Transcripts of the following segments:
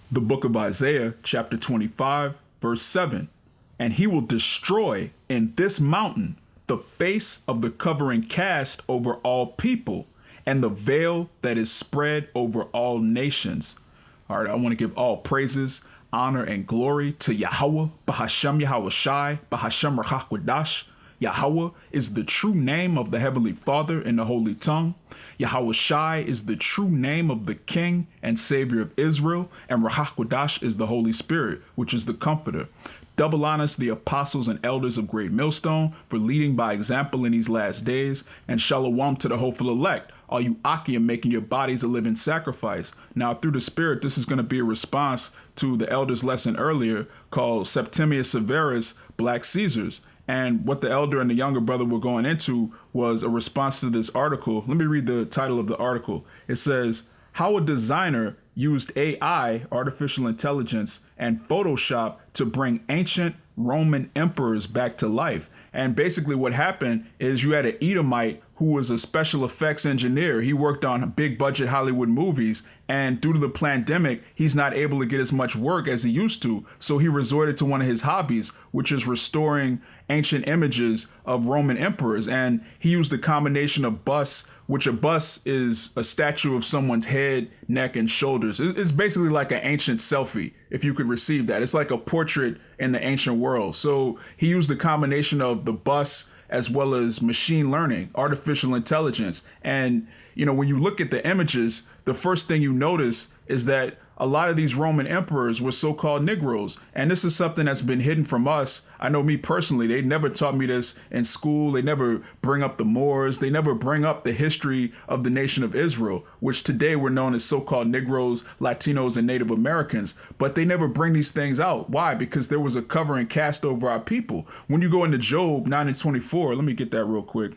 The book of Isaiah, chapter 25, verse 7. And he will destroy in this mountain the face of the covering cast over all people, and the veil that is spread over all nations. All right, I want to give all praises, honor, and glory to Yahawah, bahasham Yahawashi, bahasham Rahakwadash. Yahawah is the true name of the Heavenly Father in the Holy Tongue. Yahawashi is the true name of the King and Savior of Israel. And Rahakwadash is the Holy Spirit, which is the Comforter. Double honors the apostles and elders of Great Millstone for leading by example in these last days. And Shalawam to the hopeful elect, all you Akim making your bodies a living sacrifice. Now, through the Spirit, this is going to be a response to the elders' lesson earlier called Septimius Severus, Black Caesars. And what the elder and the younger brother were going into was a response to this article. Let me read the title of the article. It says, How a Designer Used AI, Artificial Intelligence, and Photoshop to bring ancient Roman emperors back to life. And basically what happened is you had an Edomite who was a special effects engineer. He worked on big budget Hollywood movies, and due to the pandemic, he's not able to get as much work as he used to. So he resorted to one of his hobbies, which is restoring ancient images of Roman emperors. And he used a combination of busts, which a bust is a statue of someone's head, neck, and shoulders. It's basically like an ancient selfie, if you could receive that. It's like a portrait in the ancient world. So he used a combination of the bust as well as machine learning, artificial intelligence. And, when you look at the images, the first thing you notice is that a lot of these Roman emperors were so-called Negroes. And this is something that's been hidden from us. I know me personally, they never taught me this in school. They never bring up the Moors. They never bring up the history of the nation of Israel, which today we're known as so-called Negroes, Latinos, and Native Americans. But they never bring these things out. Why? Because there was a covering cast over our people. When you go into Job 9 and 24, let me get that real quick.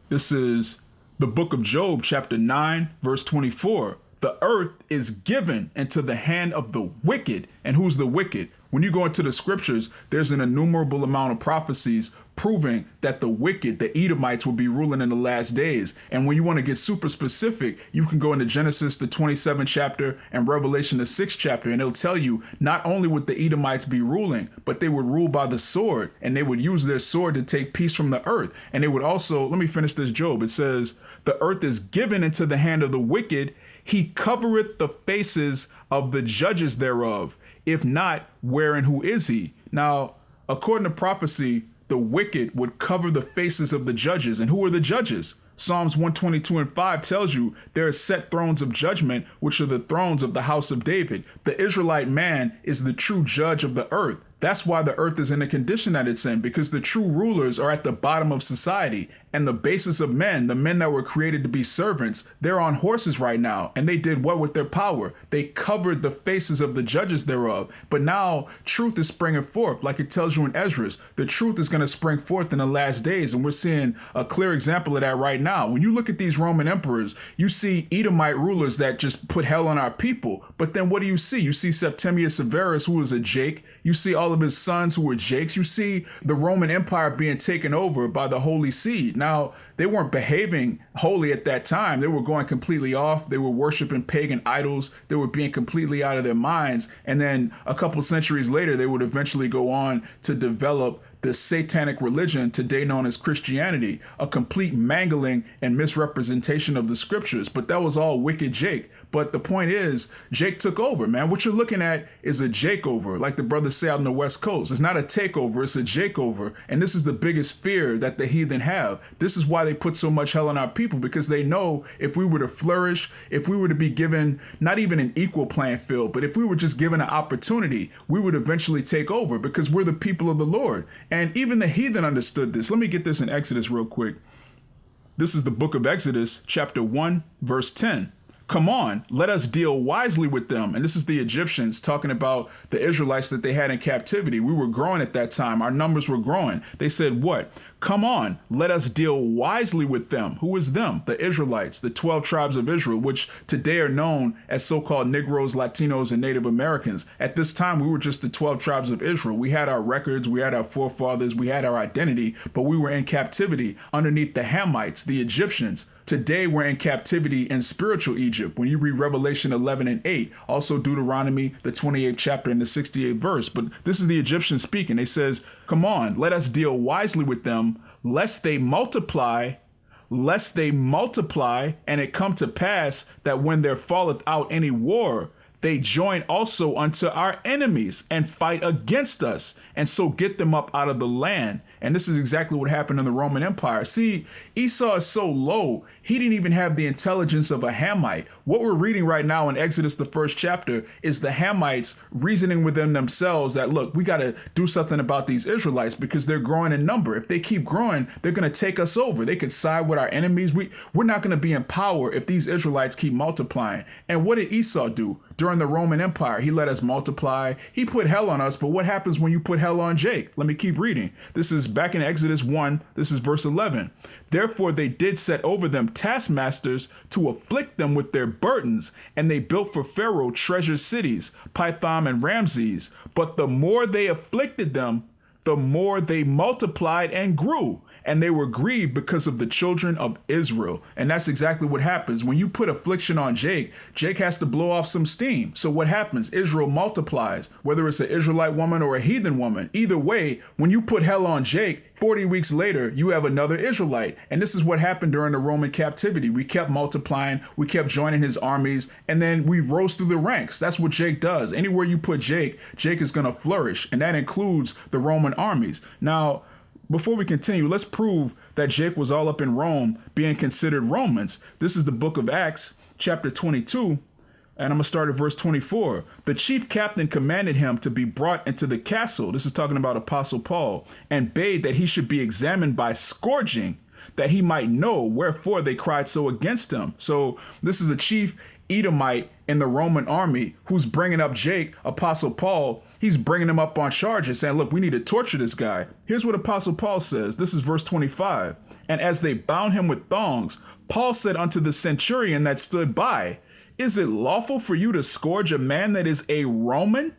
This is the book of Job, chapter 9, verse 24. The earth is given into the hand of the wicked. And who's the wicked? When you go into the scriptures, there's an innumerable amount of prophecies proving that the wicked, the Edomites, will be ruling in the last days. And when you want to get super specific, you can go into Genesis, the 27th chapter, and Revelation, the 6th chapter, and it'll tell you not only would the Edomites be ruling, but they would rule by the sword, and they would use their sword to take peace from the earth. And they would also, let me finish this Job. It says, the earth is given into the hand of the wicked. He covereth the faces of the judges thereof. If not, where and who is he? Now, according to prophecy, the wicked would cover the faces of the judges. And who are the judges? Psalms 122 and 5 tells you there are set thrones of judgment, which are the thrones of the house of David. The Israelite man is the true judge of the earth. That's why the earth is in the condition that it's in, because the true rulers are at the bottom of society. And the basis of men, the men that were created to be servants, they're on horses right now. And they did what with their power? They covered the faces of the judges thereof. But now truth is springing forth, like it tells you in Esdras. The truth is going to spring forth in the last days. And we're seeing a clear example of that right now. When you look at these Roman emperors, you see Edomite rulers that just put hell on our people. But then what do you see? You see Septimius Severus, who was a Jake. You see all of his sons who were Jakes. You see the Roman Empire being taken over by the Holy Seed. Now, they weren't behaving holy at that time. They were going completely off. They were worshiping pagan idols. They were being completely out of their minds. And then a couple centuries later, they would eventually go on to develop the satanic religion today known as Christianity, a complete mangling and misrepresentation of the scriptures. But that was all wicked Jake. But the point is, Jake took over, man. What you're looking at is a Jake over, like the brothers say out on the West Coast. It's not a takeover, it's a Jake over. And this is the biggest fear that the heathen have. This is why they put so much hell on our people, because they know if we were to flourish, if we were to be given not even an equal playing field, but if we were just given an opportunity, we would eventually take over because we're the people of the Lord. And even the heathen understood this. Let me get this in Exodus real quick. This is the book of Exodus, chapter 1, verse 10. Come on, let us deal wisely with them. And this is the Egyptians talking about the Israelites that they had in captivity. We were growing at that time. Our numbers were growing. They said what? Come on, let us deal wisely with them. Who is them? The Israelites, the 12 tribes of Israel, which today are known as so-called Negroes, Latinos, and Native Americans. At this time, we were just the 12 tribes of Israel. We had our records, we had our forefathers, we had our identity, but we were in captivity underneath the Hamites, the Egyptians. Today, we're in captivity in spiritual Egypt. When you read Revelation 11 and 8, also Deuteronomy, the 28th chapter and the 68th verse. But this is the Egyptians speaking. It says, come on, let us deal wisely with them, lest they multiply, and it come to pass that when there falleth out any war, they join also unto our enemies and fight against us, and so get them up out of the land. And this is exactly what happened in the Roman Empire. See, Esau is so low, he didn't even have the intelligence of a Hamite. What we're reading right now in Exodus, the 1st chapter, is the Hamites reasoning within themselves that, look, we got to do something about these Israelites because they're growing in number. If they keep growing, they're going to take us over. They could side with our enemies. We're not going to be in power if these Israelites keep multiplying. And what did Esau do? During the Roman Empire, he let us multiply. He put hell on us. But what happens when you put hell on Jake? Let me keep reading. This is back in Exodus 1. This is verse 11. Therefore, they did set over them taskmasters to afflict them with their burdens. And they built for Pharaoh treasure cities, Pithom and Ramses. But the more they afflicted them, the more they multiplied and grew. And they were grieved because of the children of Israel. And that's exactly what happens. When you put affliction on Jake, Jake has to blow off some steam. So what happens? Israel multiplies, whether it's an Israelite woman or a heathen woman. Either way, when you put hell on Jake, 40 weeks later, you have another Israelite. And this is what happened during the Roman captivity. We kept multiplying, we kept joining his armies, and then we rose through the ranks. That's what Jake does. Anywhere you put Jake, Jake is going to flourish. And that includes the Roman armies. Now, before we continue, let's prove that Jake was all up in Rome being considered Romans. This is the book of Acts, chapter 22, and I'm going to start at verse 24. The chief captain commanded him to be brought into the castle. This is talking about Apostle Paul, and bade that he should be examined by scourging, that he might know wherefore they cried so against him. So this is a chief Edomite in the Roman army who's bringing up Jake, Apostle Paul. He's bringing him up on charges saying, look, we need to torture this guy. Here's what Apostle Paul says. This is verse 25. And as they bound him with thongs, Paul said unto the centurion that stood by, is it lawful for you to scourge a man that is a Roman?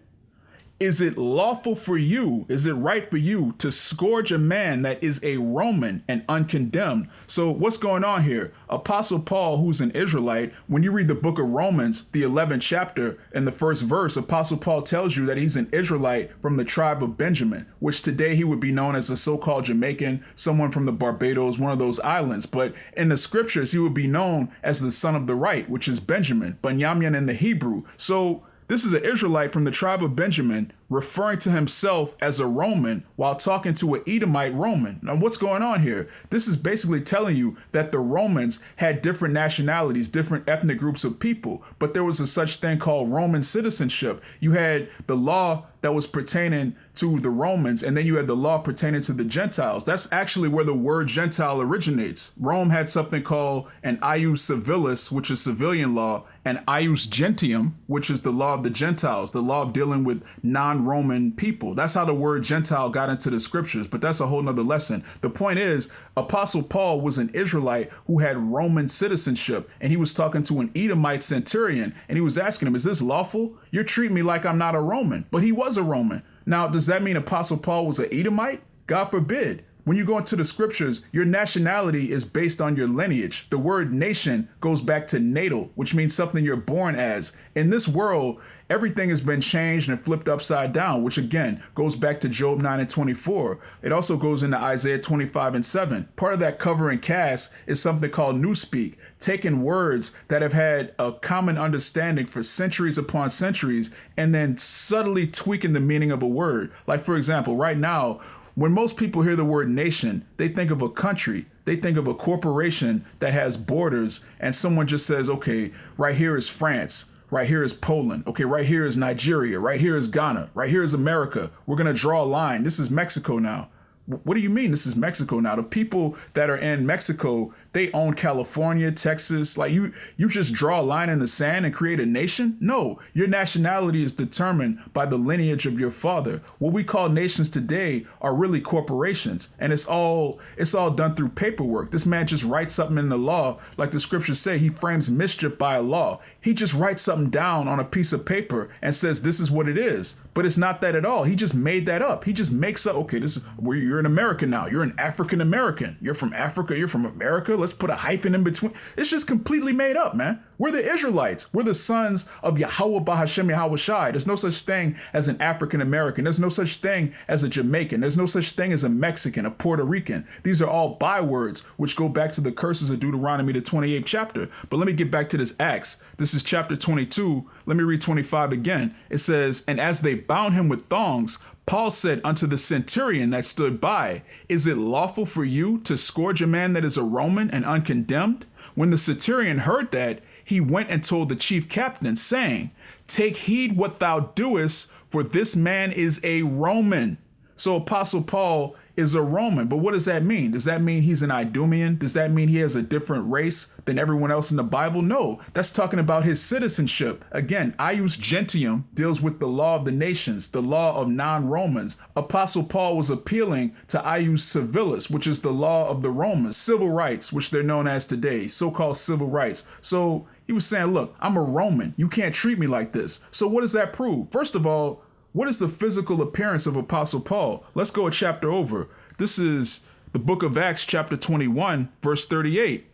Is it lawful for you? Is it right for you to scourge a man that is a Roman and uncondemned? So what's going on here? Apostle Paul, who's an Israelite, when you read the book of Romans, the 11th chapter and the first verse, Apostle Paul tells you that he's an Israelite from the tribe of Benjamin, which today he would be known as a so-called Jamaican, someone from the Barbados, one of those islands. But in the scriptures, he would be known as the son of the right, which is Benjamin, Benjamin in the Hebrew. So this is an Israelite from the tribe of Benjamin referring to himself as a Roman while talking to an Edomite Roman. Now, what's going on here? This is basically telling you that the Romans had different nationalities, different ethnic groups of people, but there was a such thing called Roman citizenship. You had the law that was pertaining to the Romans, and then you had the law pertaining to the Gentiles. That's actually where the word Gentile originates. Rome had something called an ius civilis, which is civilian law, and ius gentium, which is the law of the Gentiles, the law of dealing with non-Roman people. That's how the word Gentile got into the scriptures, but that's a whole nother lesson. The point is, Apostle Paul was an Israelite who had Roman citizenship, and he was talking to an Edomite centurion, and he was asking him, is this lawful? You're treating me like I'm not a Roman, but he was a Roman. Now, does that mean Apostle Paul was an Edomite? God forbid. When you go into the scriptures, your nationality is based on your lineage. The word nation goes back to natal, which means something you're born as. In this world, everything has been changed and flipped upside down, which again goes back to Job 9 and 24. It also goes into Isaiah 25 and 7. Part of that cover and cast is something called newspeak, taking words that have had a common understanding for centuries upon centuries and then subtly tweaking the meaning of a word. Like, for example, right now, when most people hear the word nation, they think of a country. They think of a corporation that has borders, and someone just says, okay, right here is France. Right here is Poland. Okay, right here is Nigeria. Right here is Ghana. Right here is America. We're going to draw a line. This is Mexico now. What do you mean this is Mexico now? The people that are in Mexico, they own California, Texas. Like you just draw a line in the sand and create a nation? No, your nationality is determined by the lineage of your father. What we call nations today are really corporations, and it's all done through paperwork. This man just writes something in the law, like the scriptures say, he frames mischief by a law. He just writes something down on a piece of paper and says this is what it is. But it's not that at all. He just made that up. He just makes up, okay, this is where you're an American now. You're an African American. You're from Africa. You're from America. Let's put a hyphen in between. It's just completely made up, man. We're the Israelites. We're the sons of YAHAWAH, bahasham, Yahawashi. There's no such thing as an African American. There's no such thing as a Jamaican. There's no such thing as a Mexican, a Puerto Rican. These are all bywords which go back to the curses of Deuteronomy, the 28th chapter. But let me get back to this Acts. This is chapter 22. Let me read 25 again. It says, and as they bound him with thongs, Paul said unto the centurion that stood by, is it lawful for you to scourge a man that is a Roman and uncondemned? When the centurion heard that, he went and told the chief captain, saying, take heed what thou doest, for this man is a Roman. So Apostle Paul is a Roman. But what does that mean? Does that mean he's an Idumean? Does that mean he has a different race than everyone else in the Bible? No, that's talking about his citizenship. Again, ius gentium deals with the law of the nations, the law of non-Romans. Apostle Paul was appealing to ius civilis, which is the law of the Romans, civil rights, which they're known as today, so-called civil rights. So he was saying, look, I'm a Roman. You can't treat me like this. So what does that prove? First of all, what is the physical appearance of Apostle Paul? Let's go a chapter over. This is the book of Acts, chapter 21, verse 38.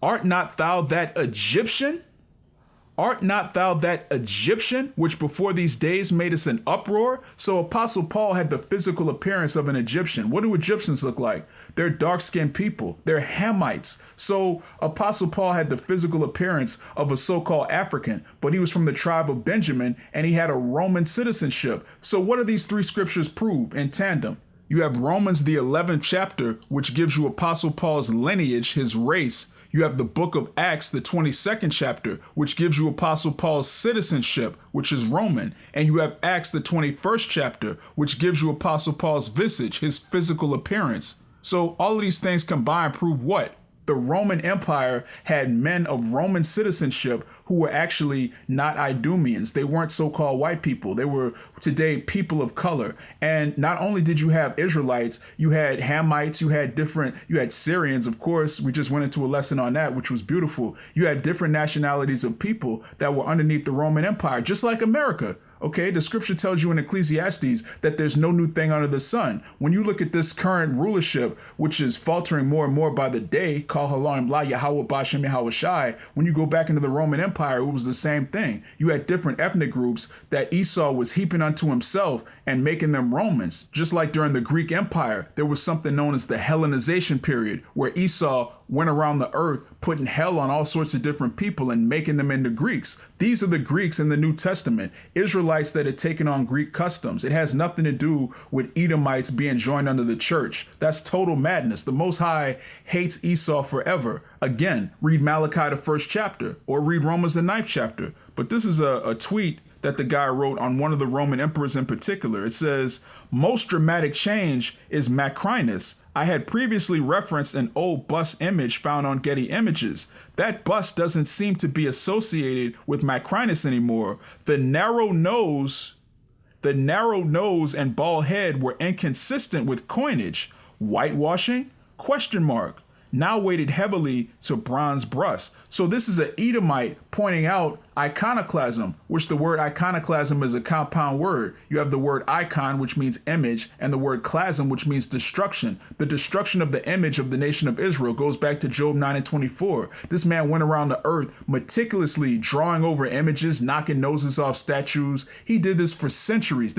Art not thou that Egyptian? Art not thou that Egyptian, which before these days made us an uproar? So Apostle Paul had the physical appearance of an Egyptian. What do Egyptians look like? They're dark-skinned people. They're Hamites. So Apostle Paul had the physical appearance of a so-called African, but he was from the tribe of Benjamin, and he had a Roman citizenship. So what do these three scriptures prove in tandem? You have Romans, the 11th chapter, which gives you Apostle Paul's lineage, his race. You have the book of Acts, the 22nd chapter, which gives you Apostle Paul's citizenship, which is Roman. And you have Acts, the 21st chapter, which gives you Apostle Paul's visage, his physical appearance. So all of these things combined prove what? The Roman Empire had men of Roman citizenship who were actually not Idumeans. They weren't so-called white people. They were today people of color. And not only did you have Israelites, you had Hamites, you had Syrians, of course. We just went into a lesson on that, which was beautiful. You had different nationalities of people that were underneath the Roman Empire, just like America. Okay, the scripture tells you in Ecclesiastes that there's no new thing under the sun. When you look at this current rulership, which is faltering more and more by the day, called Halalyam, YAHAWAH, bahasham, Yahawashi, when you go back into the Roman Empire, it was the same thing. You had different ethnic groups that Esau was heaping unto himself and making them Romans. Just like during the Greek Empire, there was something known as the Hellenization period, where Esau went around the earth putting hell on all sorts of different people and making them into Greeks. These are the Greeks in the New Testament, Israelites that had taken on Greek customs. It has nothing to do with Edomites being joined under the church. That's total madness. The Most High hates Esau forever. Again, read Malachi, the 1st chapter, or read Romans, the 9th chapter. But this is a tweet that the guy wrote on one of the Roman emperors in particular. It says, most dramatic change is Macrinus. I had previously referenced an old bust image found on Getty Images. That bust doesn't seem to be associated with Macrinus anymore. The narrow nose and bald head were inconsistent with coinage. Whitewashing? Question mark. Now weighted heavily to bronze bust. So this is an Edomite pointing out iconoclasm, which the word iconoclasm is a compound word. You have the word icon, which means image, and the word clasm, which means destruction. The destruction of the image of the nation of Israel goes back to Job 9:24. This man went around the earth meticulously drawing over images, knocking noses off statues. He did this for centuries.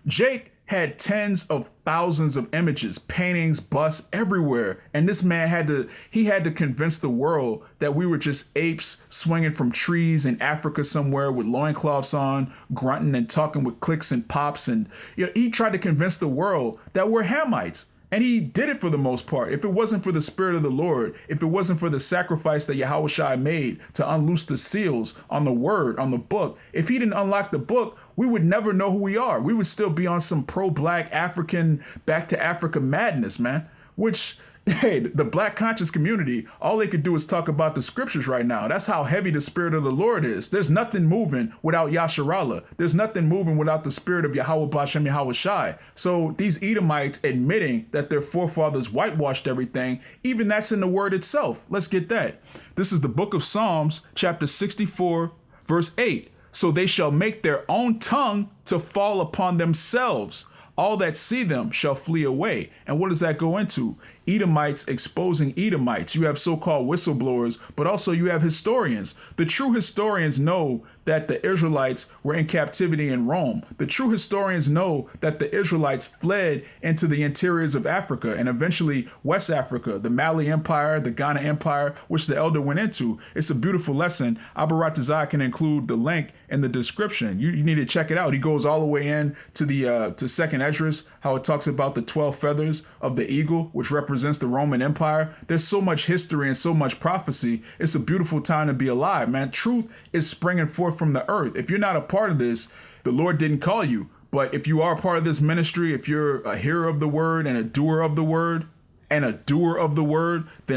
Jake had tens of thousands of images, paintings, busts everywhere. And this man had to convince the world that we were just apes swinging from trees in Africa somewhere with loincloths on, grunting and talking with clicks and pops. And he tried to convince the world that we're Hamites. And he did it for the most part. If it wasn't for the Spirit of the Lord, if it wasn't for the sacrifice that Yahawashi made to unloose the seals on the word, on the book, if he didn't unlock the book, we would never know who we are. We would still be on some pro-black African, back to Africa madness, man, which Hey, the black conscious community, all they could do is talk about the scriptures right now. That's how heavy the spirit of the Lord is. There's nothing moving without Yasharallah. There's nothing moving without the spirit of Yahawah, bahasham, Yahawashi. So these Edomites admitting that their forefathers whitewashed everything, even that's in the word itself. Let's get that. This is the book of Psalms, chapter 64, verse 8. So they shall make their own tongue to fall upon themselves. All that see them shall flee away. And what does that go into? Edomites exposing Edomites. You have so-called whistleblowers, but also you have historians. The true historians know that the Israelites were in captivity in Rome. The true historians know that the Israelites fled into the interiors of Africa and eventually West Africa, the Mali Empire, the Ghana Empire, which the elder went into. It's a beautiful lesson. Abaratazai can include the link in the description. You need to check it out. He goes all the way in to the to Second Esdras, how it talks about the 12 feathers of the eagle, which represents the Roman Empire. There's so much history and so much prophecy. It's a beautiful time to be alive, man. Truth is springing forth from the earth. If you're not a part of this, the Lord didn't call you. But if you are a part of this ministry, if you're a hearer of the word and a doer of the word, then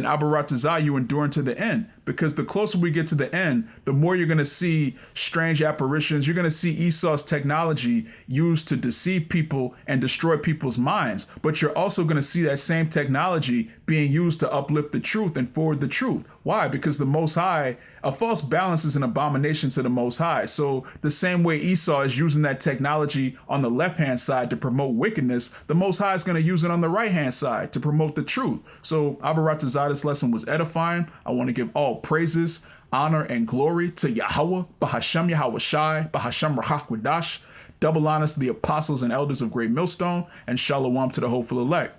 Abaratazai, you endure to the end. Because the closer we get to the end, the more you're going to see strange apparitions. You're going to see Esau's technology used to deceive people and destroy people's minds. But you're also going to see that same technology being used to uplift the truth and forward the truth. Why? Because the Most High, a false balance is an abomination to the Most High. So the same way Esau is using that technology on the left-hand side to promote wickedness, the Most High is going to use it on the right-hand side to promote the truth. So Abaratazai, this lesson was edifying. I want to give all praises, honor, and glory to Yahawah, bahasham, Yahawashi, bahasham, Rahakwadash. Double honors to the apostles and elders of Great Millstone, and Shalawam to the hopeful elect.